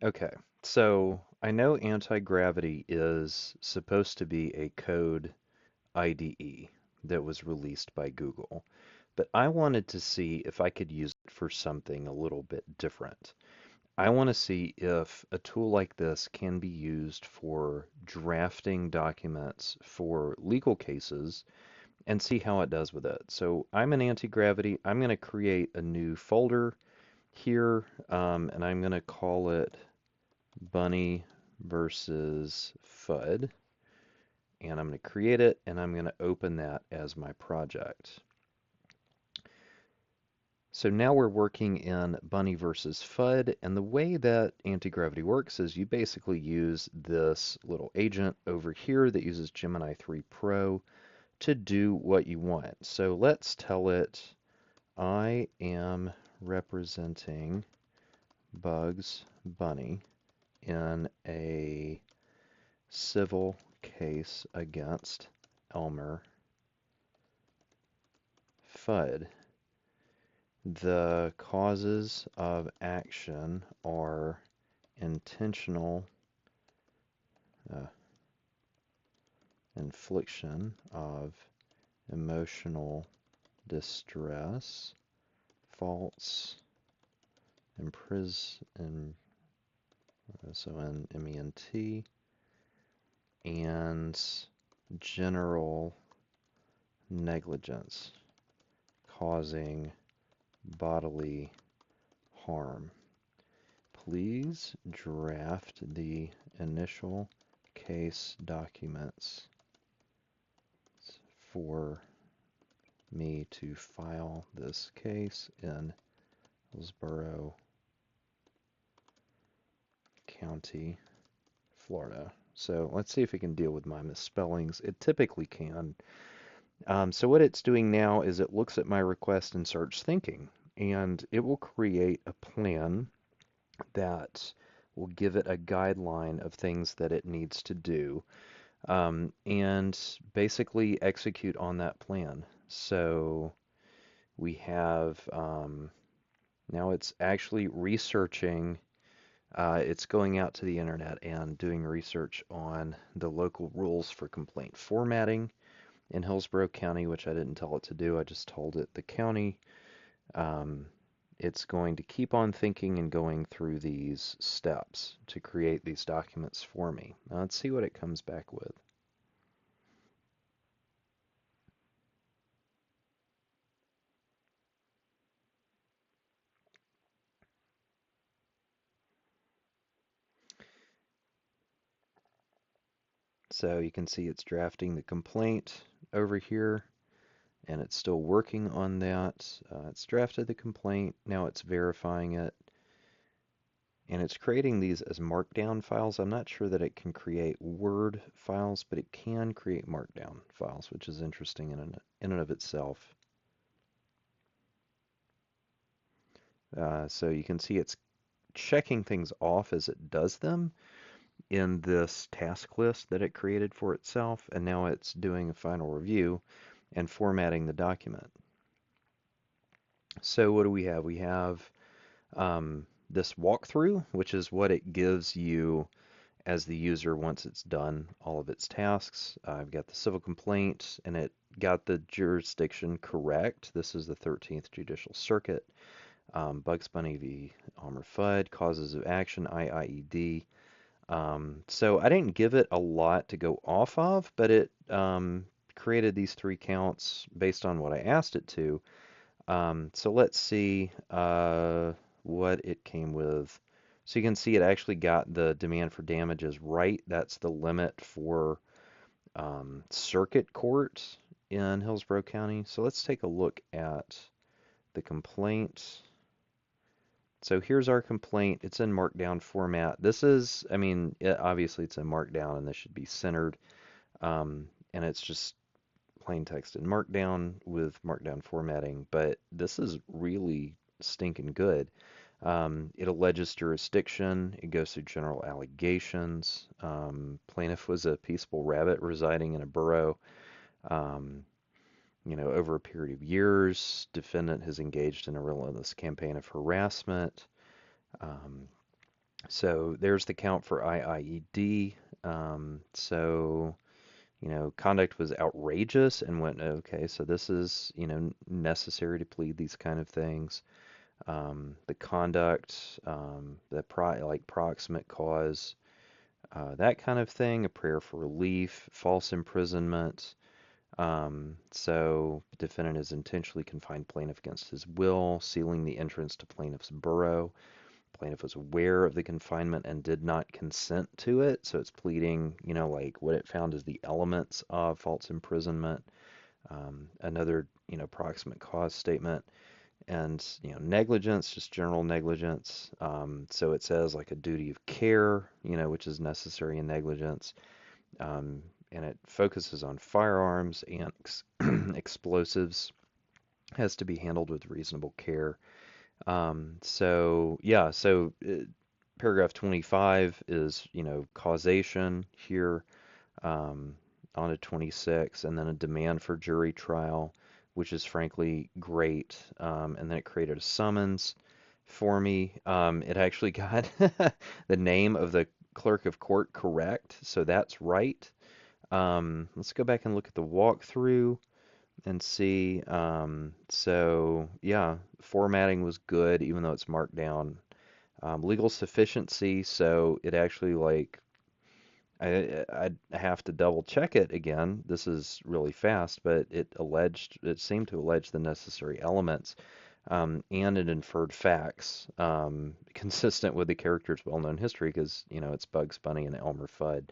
Okay, so I know anti-gravity is supposed to be a code IDE that was released by Google, but I wanted to see if I could use it for something a little bit different. I want to see if a tool like this can be used for drafting documents for legal cases and see how it does with it. So I'm in anti-gravity. I'm going to create a new folder here, and I'm going to call it Bunny versus FUD. And I'm going to create it, and I'm going to open that as my project. So now we're working in Bunny versus FUD, and the way that anti-gravity works is you basically use this little agent over here that uses Gemini 3 Pro to do what you want. So let's tell it I am representing Bugs Bunny in a civil case against Elmer Fudd. The causes of action are intentional uh, infliction of emotional distress, false imprison, so in MENT, and general negligence causing bodily harm. Please draft the initial case documents for me to file this case in Hillsborough County, Florida. So let's see if it can deal with my misspellings. It typically can. So what it's doing now is it looks at my request and starts thinking, and it will create a plan that will give it a guideline of things that it needs to do, and basically execute on that plan. So we have now it's actually researching. It's going out to the internet and doing research on the local rules for complaint formatting in Hillsborough County, which I didn't tell it to do. I just told it the county. Um, it's going to keep on thinking and going through these steps to create these documents for me. Now let's see what it comes back with. So you can see it's drafting the complaint over here, and it's still working on that. It's drafted the complaint. Now it's verifying it. And it's creating these as markdown files. I'm not sure that it can create Word files, but it can create markdown files, which is interesting in and of itself. So you can see it's checking things off as it does them in this task list that it created for itself, and now it's doing a final review and formatting the document. So what do we have? We have this walkthrough, which is what it gives you as the user once it's done all of its tasks. I've got the civil complaint, and it got the jurisdiction correct. This is the 13th Judicial Circuit. Bugs Bunny v. Elmer Fudd, causes of action, IIED. So I didn't give it a lot to go off of, but it created these three counts based on what I asked it to. So let's see what it came with. So you can see it actually got the demand for damages right. That's the limit for circuit court in Hillsborough County. So let's take a look at the complaint. So here's our complaint. It's in markdown format. This is, I mean, obviously it's in markdown and this should be centered. And it's just plain text in markdown with markdown formatting, but this is really stinking good. It alleges jurisdiction. It goes through general allegations. Plaintiff was a peaceable rabbit residing in a borough. Um, over a period of years, defendant has engaged in a relentless campaign of harassment. Um, So there's the count for IIED. So, conduct was outrageous and went, okay, so this is, necessary to plead these kind of things. The conduct, like proximate cause, that kind of thing, a prayer for relief, false imprisonment. So defendant has intentionally confined plaintiff against his will, sealing the entrance to plaintiff's burrow. Plaintiff was aware of the confinement and did not consent to it. So it's pleading, like what it found as the elements of false imprisonment. Another, proximate cause statement. And, negligence, just general negligence. So it says like a duty of care, which is necessary in negligence. And it focuses on firearms and explosives, has to be handled with reasonable care. So yeah, so paragraph 25 is, causation here, um, on to 26, and then a demand for jury trial, which is frankly great. And then it created a summons for me. It actually got the name of the clerk of court correct, so that's right. Let's go back and look at the walkthrough and see. So yeah, formatting was good, even though it's marked down. Legal sufficiency, so it actually like I have to double check it again. This is really fast, but it seemed to allege the necessary elements, and it inferred facts, consistent with the character's well-known history, because it's Bugs Bunny and Elmer Fudd.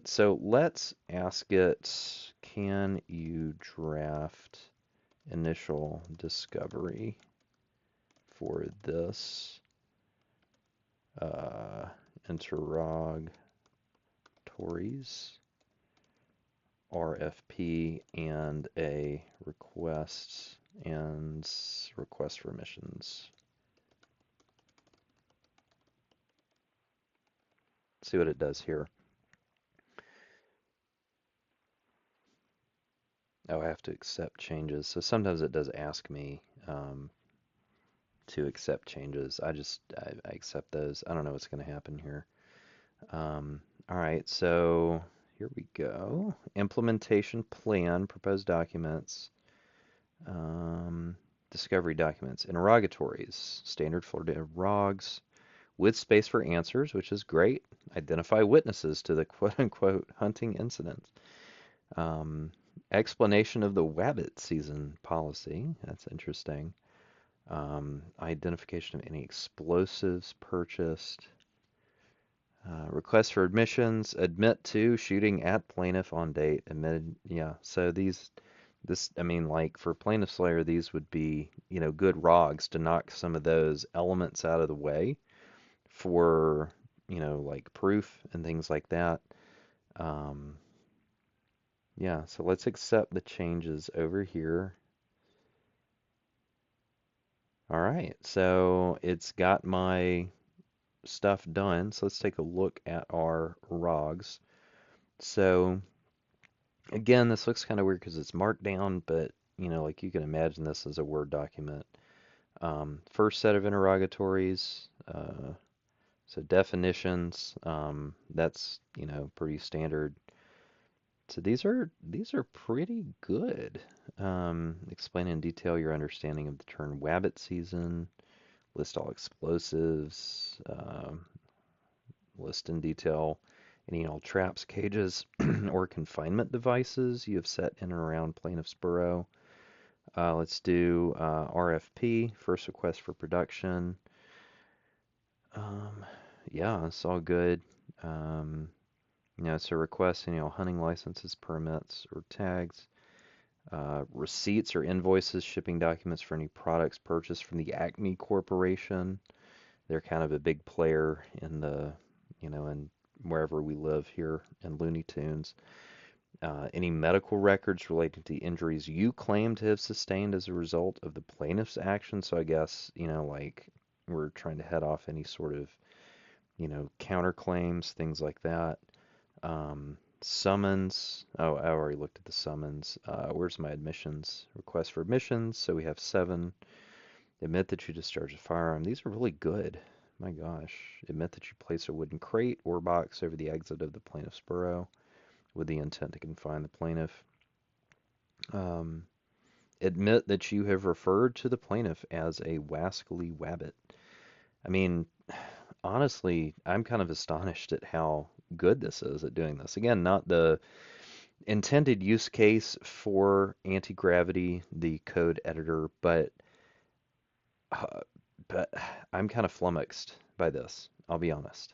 So let's ask it, can you draft initial discovery for this uh, interrogatories, RFP, and a request for admissions. See what it does here. Oh, I have to accept changes. So sometimes it does ask me to accept changes. I accept those. I don't know what's going to happen here. All right, so here we go. Implementation plan, proposed documents, um, discovery documents, interrogatories, standard for interrogs, with space for answers, which is great. Identify witnesses to the quote-unquote hunting incident. Um, Explanation of the wabbit season policy. That's interesting. Identification of any explosives purchased. Request for admissions. Admit to shooting at plaintiff on date. Admitted. Yeah. So I mean, like for plaintiff slayer, these would be, good rogs to knock some of those elements out of the way for, like proof and things like that. Um, yeah. So let's accept the changes over here. All right, so it's got my stuff done. So let's take a look at our rogs. So again, this looks kind of weird because it's marked down, but like you can imagine this as a Word document. First set of interrogatories, so definitions, that's pretty standard. So these are pretty good. Explain in detail your understanding of the term wabbit season. List all explosives. List in detail any and all traps, cages, or confinement devices you have set in and around plaintiff's burrow. Let's do RFP, first request for production. Um, yeah, it's all good. Um, so request, hunting licenses, permits, or tags. Receipts or invoices, shipping documents for any products purchased from the Acme Corporation. They're kind of a big player in in wherever we live here in Looney Tunes. Any medical records relating to injuries you claim to have sustained as a result of the plaintiff's action. So I guess, like we're trying to head off any sort of, counterclaims, things like that. Summons. Oh, I already looked at the summons. Where's my admissions? Request for admissions. So we have 7. Admit that you discharged a firearm. These are really good. My gosh. Admit that you place a wooden crate or box over the exit of the plaintiff's burrow with the intent to confine the plaintiff. Um, Admit that you have referred to the plaintiff as a wascally wabbit. I mean, honestly, I'm kind of astonished at how good this is at doing this. Again, not the intended use case for Antigravity, the code editor, uh, but I'm kind of flummoxed by this. I'll be honest.